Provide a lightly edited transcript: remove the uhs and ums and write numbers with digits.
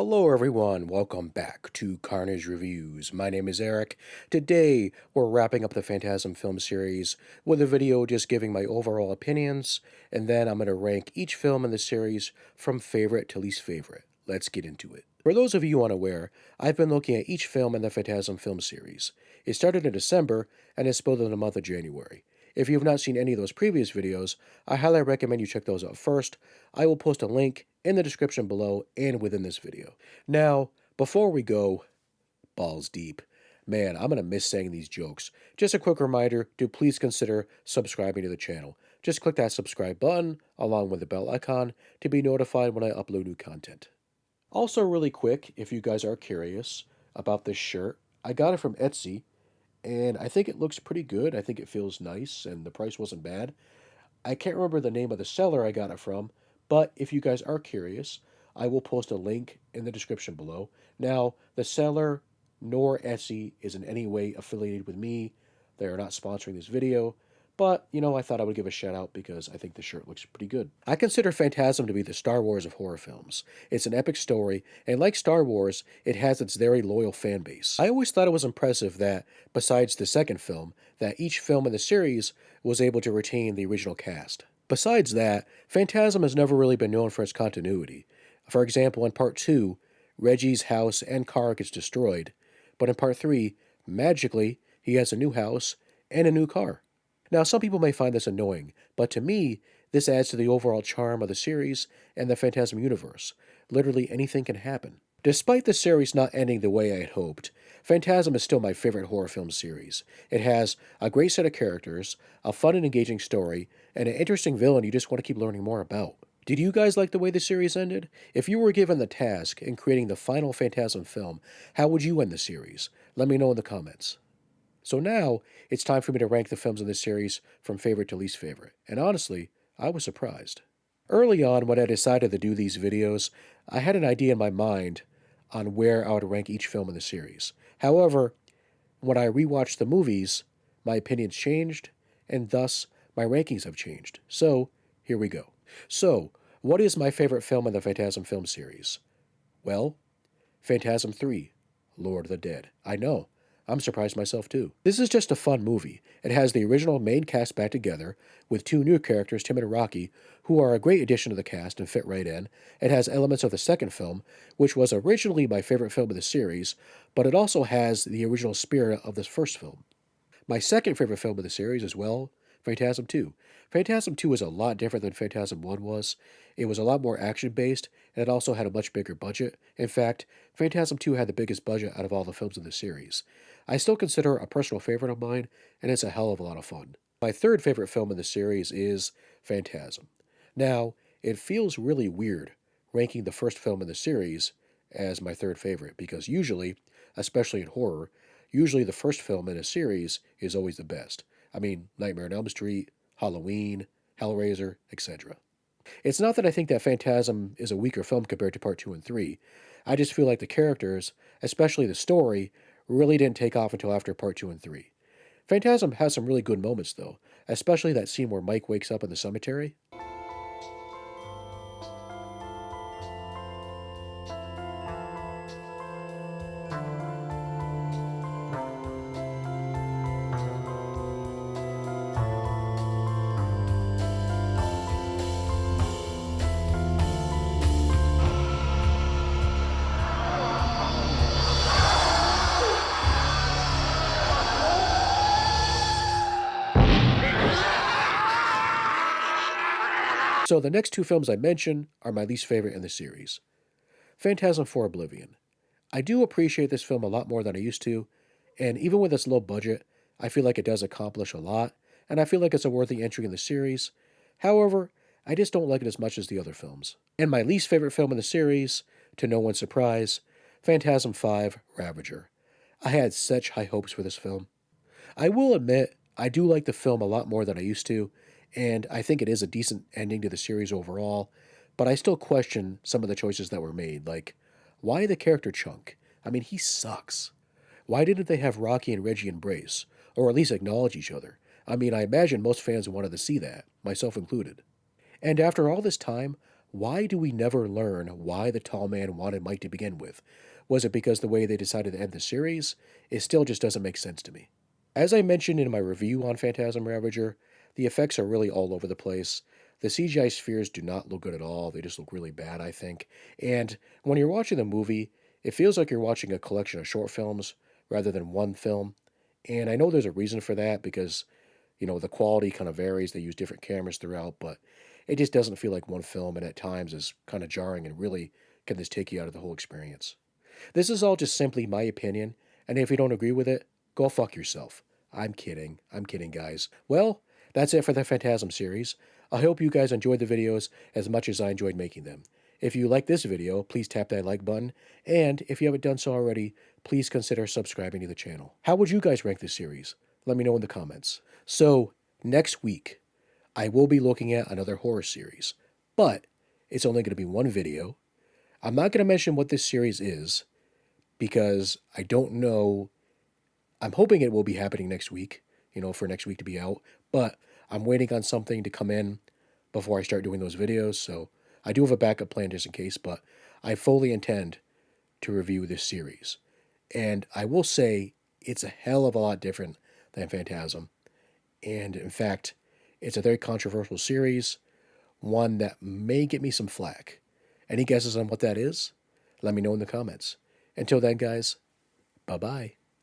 Hello everyone, welcome back to Carnage Reviews. My name is Eric. Today we're wrapping up the Phantasm film series with a video just giving my overall opinions, and then I'm going to rank each film in the series from favorite to least favorite. Let's get into it. For those of you unaware, I've been looking at each film in the Phantasm film series. It started in December and is split in the month of January. If you have not seen any of those previous videos, I highly recommend you check those out first. I will post a link in the description below and within this video. Now, before we go balls deep, man, I'm going to miss saying these jokes. Just a quick reminder to please consider subscribing to the channel. Just click that subscribe button along with the bell icon to be notified when I upload new content. Also, really quick, if you guys are curious about this shirt, I got it from Etsy, and I think it looks pretty good. I think it feels nice, and the price wasn't bad. I can't remember the name of the seller I got it from, but if you guys are curious, I will post a link in the description below. Now, the seller nor Etsy is in any way affiliated with me. They are not sponsoring this video, but, I thought I would give a shout out because I think the shirt looks pretty good. I consider Phantasm to be the Star Wars of horror films. It's an epic story, and like Star Wars, it has its very loyal fan base. I always thought it was impressive that, besides the second film, that each film in the series was able to retain the original cast. Besides that, Phantasm has never really been known for its continuity. For example, in Part 2, Reggie's house and car gets destroyed, but in Part 3, magically, he has a new house and a new car. Now, some people may find this annoying, but to me, this adds to the overall charm of the series and the Phantasm universe. Literally anything can happen. Despite the series not ending the way I had hoped, Phantasm is still my favorite horror film series. It has a great set of characters, a fun and engaging story, and an interesting villain you just want to keep learning more about. Did you guys like the way the series ended? If you were given the task in creating the final Phantasm film, how would you end the series? Let me know in the comments. So now, it's time for me to rank the films in this series from favorite to least favorite. And honestly, I was surprised. Early on, when I decided to do these videos, I had an idea in my mind on where I would rank each film in the series. However, when I rewatched the movies, my opinions changed, and thus my rankings have changed. So, here we go. So, what is my favorite film in the Phantasm film series? Well, Phantasm 3, Lord of the Dead. I know. I'm surprised myself too. This is just a fun movie. It has the original main cast back together, with two new characters, Tim and Rocky, who are a great addition to the cast and fit right in. It has elements of the second film, which was originally my favorite film of the series, but it also has the original spirit of this first film. My second favorite film of the series is, well, Phantasm 2. Phantasm 2 is a lot different than Phantasm 1 was. It was a lot more action-based, and it also had a much bigger budget. In fact, Phantasm 2 had the biggest budget out of all the films in the series. I still consider it a personal favorite of mine, and it's a hell of a lot of fun. My third favorite film in the series is Phantasm. Now, it feels really weird ranking the first film in the series as my third favorite, because usually, especially in horror, usually the first film in a series is always the best. I mean, Nightmare on Elm Street, Halloween, Hellraiser, etc. It's not that I think that Phantasm is a weaker film compared to Part 2 and 3. I just feel like the characters, especially the story, really didn't take off until after Part 2 and 3. Phantasm has some really good moments, though, especially that scene where Mike wakes up in the cemetery. So the next two films I mention are my least favorite in the series. Phantasm 4 Oblivion. I do appreciate this film a lot more than I used to, and even with its low budget, I feel like it does accomplish a lot, and I feel like it's a worthy entry in the series. However, I just don't like it as much as the other films. And my least favorite film in the series, to no one's surprise, Phantasm 5 Ravager. I had such high hopes for this film. I will admit, I do like the film a lot more than I used to, and I think it is a decent ending to the series overall, but I still question some of the choices that were made, like, why the character Chunk? I mean, he sucks. Why didn't they have Rocky and Reggie embrace, or at least acknowledge each other? I mean, I imagine most fans wanted to see that, myself included. And after all this time, Why do we never learn why the tall man wanted Mike to begin with? Was it because the way they decided to end the series? It still just doesn't make sense to me. As I mentioned in my review on Phantasm Ravager, the effects are really all over the place. The CGI spheres do not look good at all. They just look really bad, I think. And when you're watching the movie, it feels like you're watching a collection of short films rather than one film. And I know there's a reason for that because, the quality kind of varies. They use different cameras throughout, but it just doesn't feel like one film, and at times is kind of jarring and really can just take you out of the whole experience. This is all just simply my opinion, and if you don't agree with it, go fuck yourself. I'm kidding. I'm kidding, guys. Well, that's it for the Phantasm series. I hope you guys enjoyed the videos as much as I enjoyed making them. If you like this video, please tap that like button, and if you haven't done so already, please consider subscribing to the channel. How would you guys rank this series? Let me know in the comments. So, next week, I will be looking at another horror series, but it's only going to be one video. I'm not going to mention what this series is because I don't know. I'm hoping it will be happening next week, for next week to be out, but I'm waiting on something to come in before I start doing those videos, so I do have a backup plan just in case, but I fully intend to review this series. And I will say it's a hell of a lot different than Phantasm. And in fact, it's a very controversial series, one that may get me some flack. Any guesses on what that is? Let me know in the comments. Until then, guys, bye bye.